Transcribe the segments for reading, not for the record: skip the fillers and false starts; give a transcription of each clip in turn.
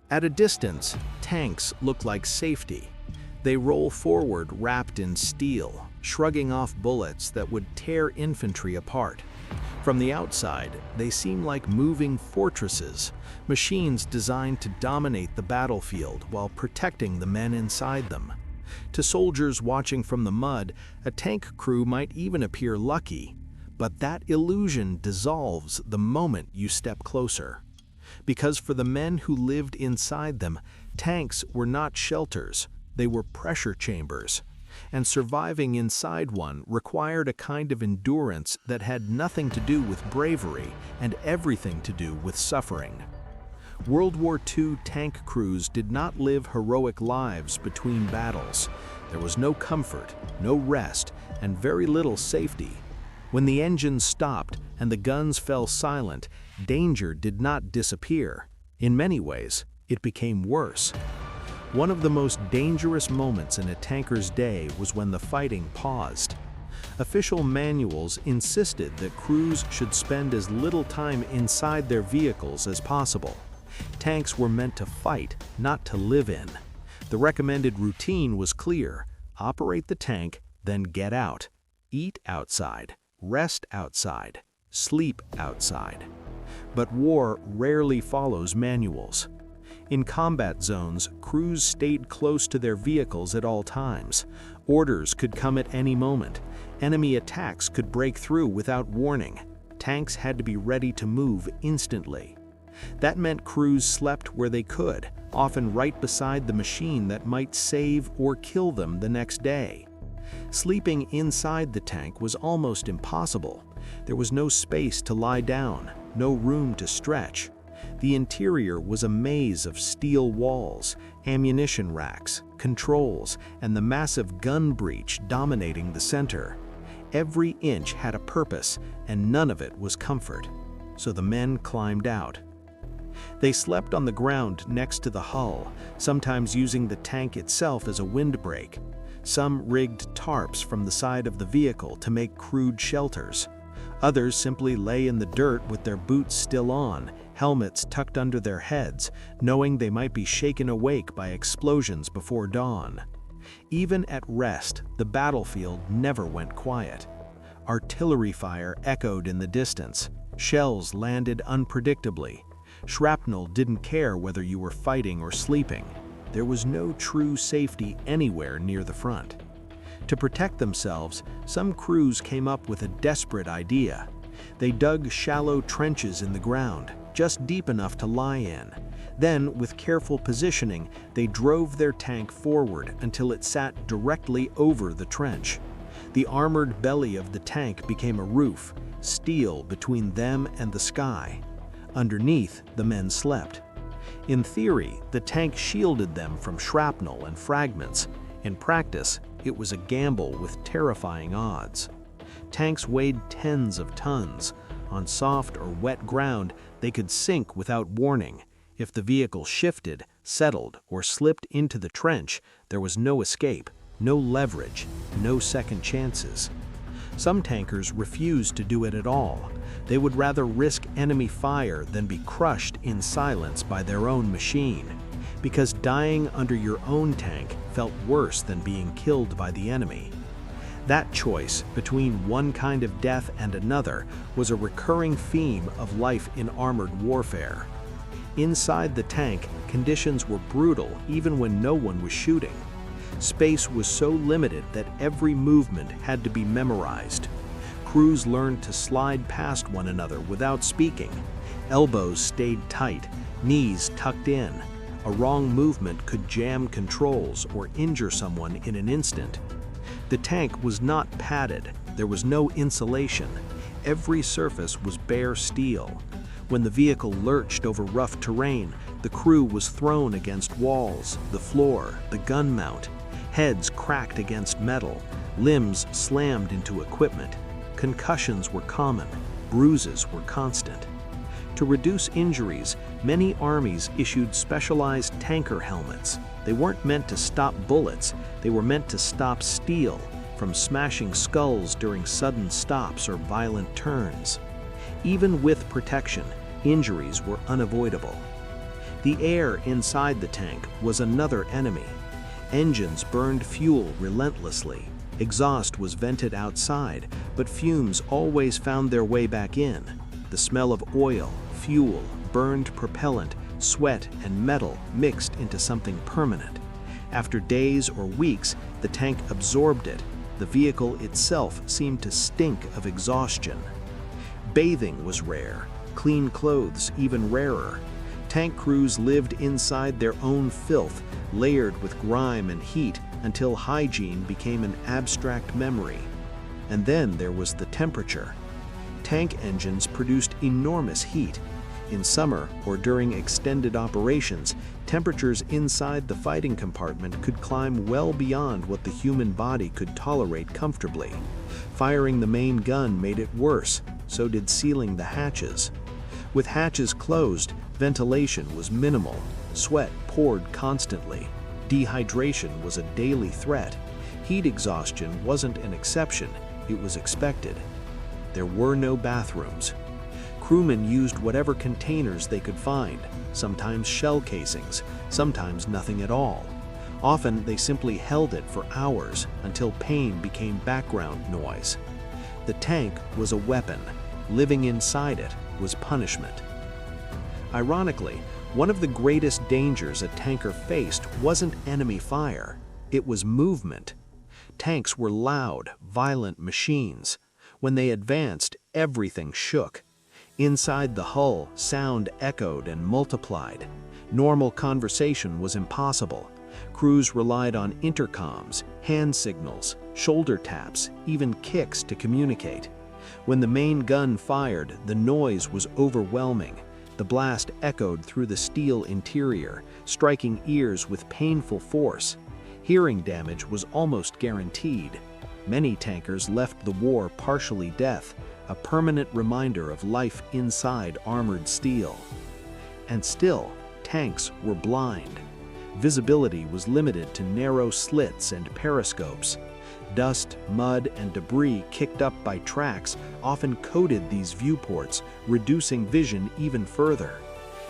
At a distance, tanks look like safety. They roll forward wrapped in steel, shrugging off bullets that would tear infantry apart. From the outside, they seem like moving fortresses, machines designed to dominate the battlefield while protecting the men inside them. To soldiers watching from the mud, a tank crew might even appear lucky, but that illusion dissolves the moment you step closer. Because for the men who lived inside them, tanks were not shelters, they were pressure chambers. And surviving inside one required a kind of endurance that had nothing to do with bravery and everything to do with suffering. World War II tank crews did not live heroic lives between battles. There was no comfort, no rest, and very little safety. When the engines stopped and the guns fell silent, danger did not disappear. In many ways, it became worse. One of the most dangerous moments in a tanker's day was when the fighting paused. Official manuals insisted that crews should spend as little time inside their vehicles as possible. Tanks were meant to fight, not to live in. The recommended routine was clear: operate the tank, then get out. Eat outside, rest outside, sleep outside. But war rarely follows manuals. In combat zones, crews stayed close to their vehicles at all times. Orders could come at any moment. Enemy attacks could break through without warning. Tanks had to be ready to move instantly. That meant crews slept where they could, often right beside the machine that might save or kill them the next day. Sleeping inside the tank was almost impossible. There was no space to lie down, no room to stretch. The interior was a maze of steel walls, ammunition racks, controls, and the massive gun breech dominating the center. Every inch had a purpose, and none of it was comfort. So the men climbed out. They slept on the ground next to the hull, sometimes using the tank itself as a windbreak. Some rigged tarps from the side of the vehicle to make crude shelters. Others simply lay in the dirt with their boots still on, helmets tucked under their heads, knowing they might be shaken awake by explosions before dawn. Even at rest, the battlefield never went quiet. Artillery fire echoed in the distance. Shells landed unpredictably. Shrapnel didn't care whether you were fighting or sleeping. There was no true safety anywhere near the front. To protect themselves, some crews came up with a desperate idea. They dug shallow trenches in the ground, just deep enough to lie in. Then, with careful positioning, they drove their tank forward until it sat directly over the trench. The armored belly of the tank became a roof, steel between them and the sky. Underneath, the men slept. In theory, the tank shielded them from shrapnel and fragments. In practice, it was a gamble with terrifying odds. Tanks weighed tens of tons. On soft or wet ground, they could sink without warning. If the vehicle shifted, settled, or slipped into the trench, there was no escape, no leverage, no second chances. Some tankers refused to do it at all. They would rather risk enemy fire than be crushed in silence by their own machine, because dying under your own tank felt worse than being killed by the enemy. That choice between one kind of death and another was a recurring theme of life in armored warfare. Inside the tank, conditions were brutal even when no one was shooting. Space was so limited that every movement had to be memorized. Crews learned to slide past one another without speaking. Elbows stayed tight, knees tucked in. A wrong movement could jam controls or injure someone in an instant. The tank was not padded. There was no insulation. Every surface was bare steel. When the vehicle lurched over rough terrain, the crew was thrown against walls, the floor, the gun mount. Heads cracked against metal, limbs slammed into equipment. Concussions were common, bruises were constant. To reduce injuries, many armies issued specialized tanker helmets. They weren't meant to stop bullets, they were meant to stop steel from smashing skulls during sudden stops or violent turns. Even with protection, injuries were unavoidable. The air inside the tank was another enemy. Engines burned fuel relentlessly. Exhaust was vented outside, but fumes always found their way back in. The smell of oil, fuel, burned propellant, sweat, and metal mixed into something permanent. After days or weeks, the tank absorbed it. The vehicle itself seemed to stink of exhaustion. Bathing was rare, clean clothes even rarer. Tank crews lived inside their own filth, layered with grime and heat, until hygiene became an abstract memory. And then there was the temperature. Tank engines produced enormous heat. In summer or during extended operations, temperatures inside the fighting compartment could climb well beyond what the human body could tolerate comfortably. Firing the main gun made it worse, so did sealing the hatches. With hatches closed, ventilation was minimal. Sweat poured constantly. Dehydration was a daily threat. Heat exhaustion wasn't an exception, it was expected. There were no bathrooms. Crewmen used whatever containers they could find, sometimes shell casings, sometimes nothing at all. Often they simply held it for hours until pain became background noise. The tank was a weapon. Living inside it was punishment. Ironically, one of the greatest dangers a tanker faced wasn't enemy fire, it was movement. Tanks were loud, violent machines. When they advanced, everything shook. Inside the hull, sound echoed and multiplied. Normal conversation was impossible. Crews relied on intercoms, hand signals, shoulder taps, even kicks to communicate. When the main gun fired, the noise was overwhelming. The blast echoed through the steel interior, striking ears with painful force. Hearing damage was almost guaranteed. Many tankers left the war partially deaf, a permanent reminder of life inside armored steel. And still, tanks were blind. Visibility was limited to narrow slits and periscopes. Dust, mud, and debris kicked up by tracks often coated these viewports, reducing vision even further.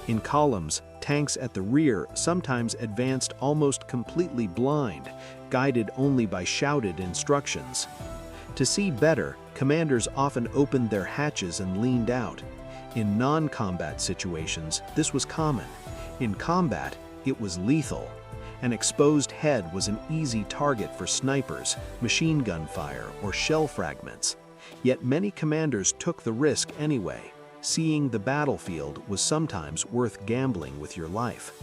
In columns, tanks at the rear sometimes advanced almost completely blind, guided only by shouted instructions. To see better, commanders often opened their hatches and leaned out. In non-combat situations, this was common. In combat, it was lethal. An exposed head was an easy target for snipers, machine gun fire, or shell fragments. Yet many commanders took the risk anyway. Seeing the battlefield was sometimes worth gambling with your life.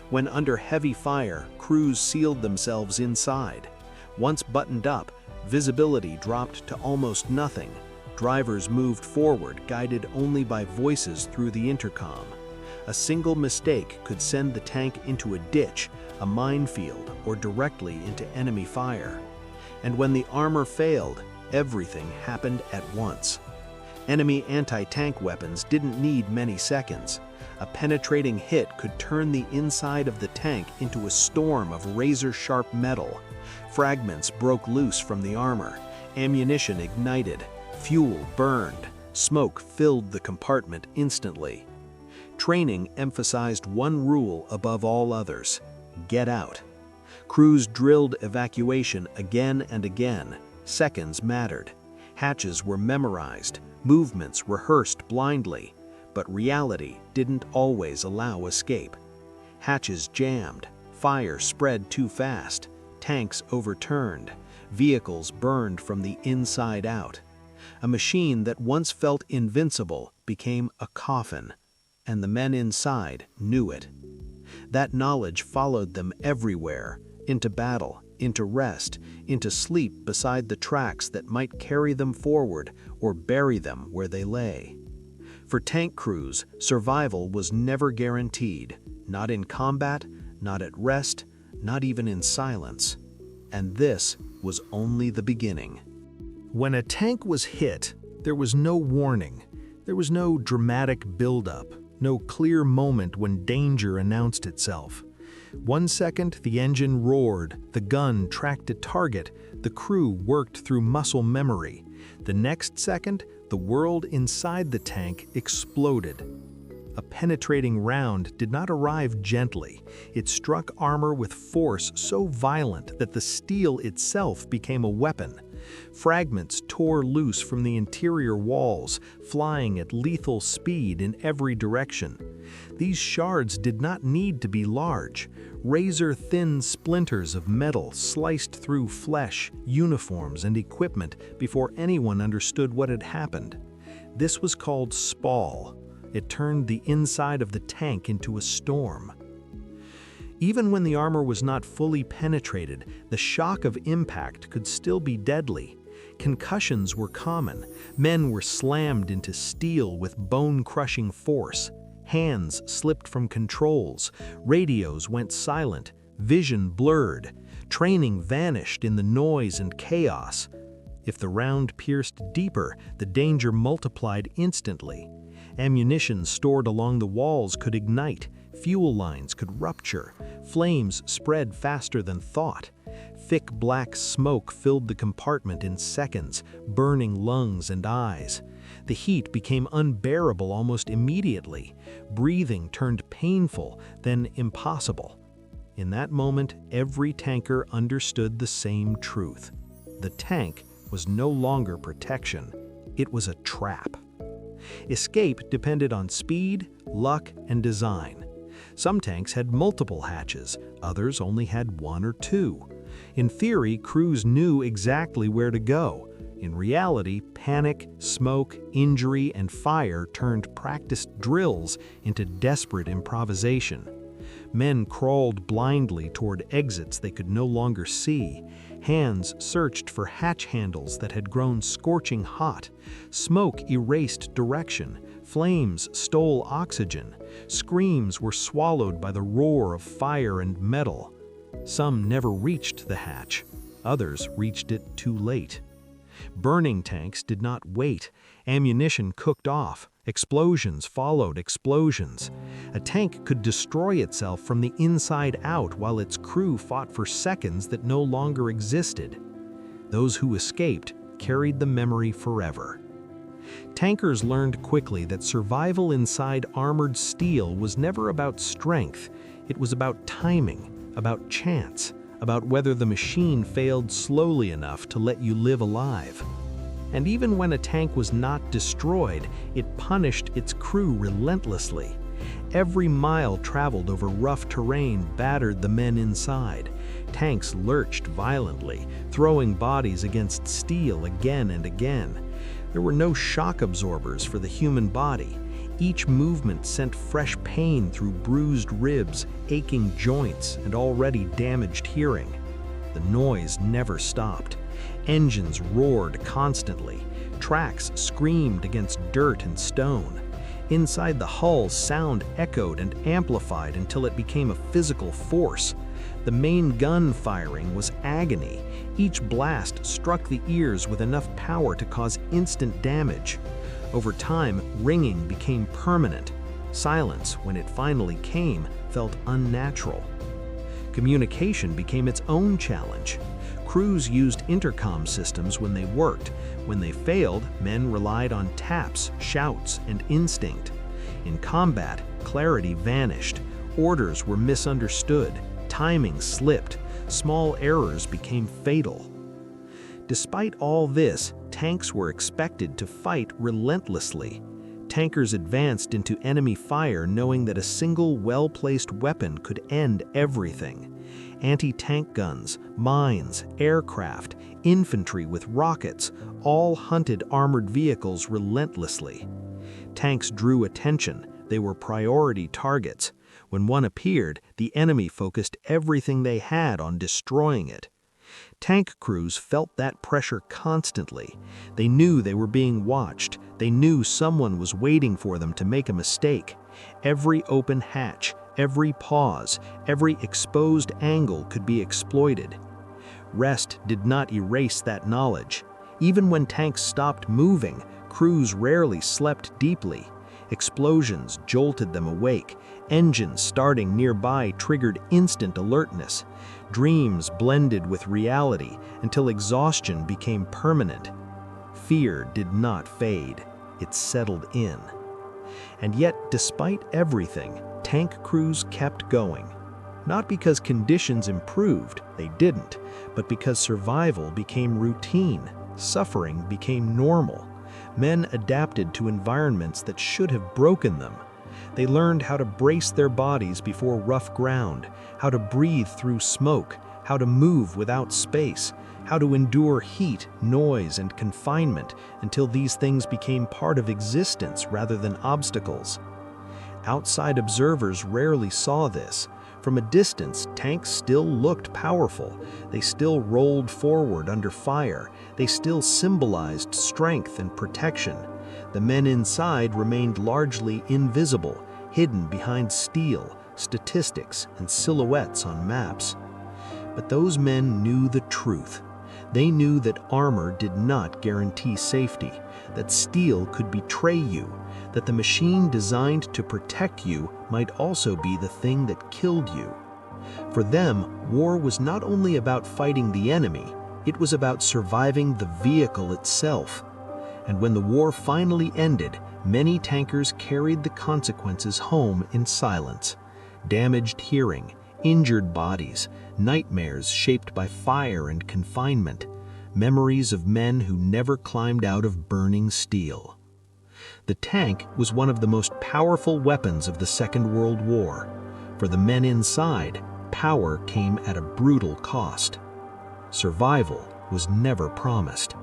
When under heavy fire, crews sealed themselves inside. Once buttoned up, visibility dropped to almost nothing. Drivers moved forward, guided only by voices through the intercom. A single mistake could send the tank into a ditch, a minefield, or directly into enemy fire. And when the armor failed, everything happened at once. Enemy anti-tank weapons didn't need many seconds. A penetrating hit could turn the inside of the tank into a storm of razor-sharp metal. Fragments broke loose from the armor. Ammunition ignited. Fuel burned. Smoke filled the compartment instantly. Training emphasized one rule above all others: get out. Crews drilled evacuation again and again. Seconds mattered. Hatches were memorized, movements rehearsed blindly, but reality didn't always allow escape. Hatches jammed, fire spread too fast, tanks overturned, vehicles burned from the inside out. A machine that once felt invincible became a coffin, and the men inside knew it. That knowledge followed them everywhere, into battle, into rest, into sleep beside the tracks that might carry them forward or bury them where they lay. For tank crews, survival was never guaranteed, not in combat, not at rest, not even in silence. And this was only the beginning. When a tank was hit, there was no warning. There was no dramatic buildup, no clear moment when danger announced itself. 1 second, the engine roared, the gun tracked a target, the crew worked through muscle memory. The next second, the world inside the tank exploded. A penetrating round did not arrive gently. It struck armor with force so violent that the steel itself became a weapon. Fragments tore loose from the interior walls, flying at lethal speed in every direction. These shards did not need to be large. Razor-thin splinters of metal sliced through flesh, uniforms, and equipment before anyone understood what had happened. This was called spall. It turned the inside of the tank into a storm. Even when the armor was not fully penetrated, the shock of impact could still be deadly. Concussions were common. Men were slammed into steel with bone-crushing force. Hands slipped from controls. Radios went silent. Vision blurred. Training vanished in the noise and chaos. If the round pierced deeper, the danger multiplied instantly. Ammunition stored along the walls could ignite. Fuel lines could rupture. Flames spread faster than thought. Thick black smoke filled the compartment in seconds, burning lungs and eyes. The heat became unbearable almost immediately. Breathing turned painful, then impossible. In that moment, every tanker understood the same truth. The tank was no longer protection. It was a trap. Escape depended on speed, luck, and design. Some tanks had multiple hatches, others only had one or two. In theory, crews knew exactly where to go. In reality, panic, smoke, injury, and fire turned practiced drills into desperate improvisation. Men crawled blindly toward exits they could no longer see. Hands searched for hatch handles that had grown scorching hot. Smoke erased direction. Flames stole oxygen. Screams were swallowed by the roar of fire and metal. Some never reached the hatch. Others reached it too late. Burning tanks did not wait. Ammunition cooked off. Explosions followed explosions. A tank could destroy itself from the inside out while its crew fought for seconds that no longer existed. Those who escaped carried the memory forever. Tankers learned quickly that survival inside armored steel was never about strength. It was about timing, about chance, about whether the machine failed slowly enough to let you live alive. And even when a tank was not destroyed, it punished its crew relentlessly. Every mile traveled over rough terrain battered the men inside. Tanks lurched violently, throwing bodies against steel again and again. There were no shock absorbers for the human body. Each movement sent fresh pain through bruised ribs, aching joints, and already damaged hearing. The noise never stopped. Engines roared constantly. Tracks screamed against dirt and stone. Inside the hull, sound echoed and amplified until it became a physical force. The main gun firing was agony. Each blast struck the ears with enough power to cause instant damage. Over time, ringing became permanent. Silence, when it finally came, felt unnatural. Communication became its own challenge. Crews used intercom systems when they worked. When they failed, men relied on taps, shouts, and instinct. In combat, clarity vanished. Orders were misunderstood. Timing slipped. Small errors became fatal. Despite all this, tanks were expected to fight relentlessly. Tankers advanced into enemy fire knowing that a single well-placed weapon could end everything. Anti-tank guns, mines, aircraft, infantry with rockets, all hunted armored vehicles relentlessly. Tanks drew attention. They were priority targets. When one appeared, the enemy focused everything they had on destroying it. Tank crews felt that pressure constantly. They knew they were being watched. They knew someone was waiting for them to make a mistake. Every open hatch, every pause, every exposed angle could be exploited. Rest did not erase that knowledge. Even when tanks stopped moving, crews rarely slept deeply. Explosions jolted them awake. Engines starting nearby triggered instant alertness. Dreams blended with reality until exhaustion became permanent. Fear did not fade. It settled in. And yet, despite everything, tank crews kept going. Not because conditions improved, they didn't, but because survival became routine, suffering became normal. Men adapted to environments that should have broken them. They learned how to brace their bodies before rough ground, how to breathe through smoke, how to move without space, how to endure heat, noise, and confinement until these things became part of existence rather than obstacles. Outside observers rarely saw this. From a distance, tanks still looked powerful. They still rolled forward under fire. They still symbolized strength and protection. The men inside remained largely invisible, hidden behind steel, statistics, and silhouettes on maps. But those men knew the truth. They knew that armor did not guarantee safety, that steel could betray you, that the machine designed to protect you might also be the thing that killed you. For them, war was not only about fighting the enemy, it was about surviving the vehicle itself. And when the war finally ended, many tankers carried the consequences home in silence. Damaged hearing, injured bodies, nightmares shaped by fire and confinement, memories of men who never climbed out of burning steel. The tank was one of the most powerful weapons of the Second World War. For the men inside, power came at a brutal cost. Survival was never promised.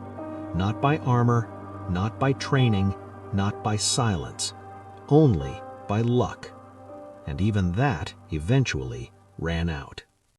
Not by armor, not by training, not by silence, only by luck. And even that eventually ran out.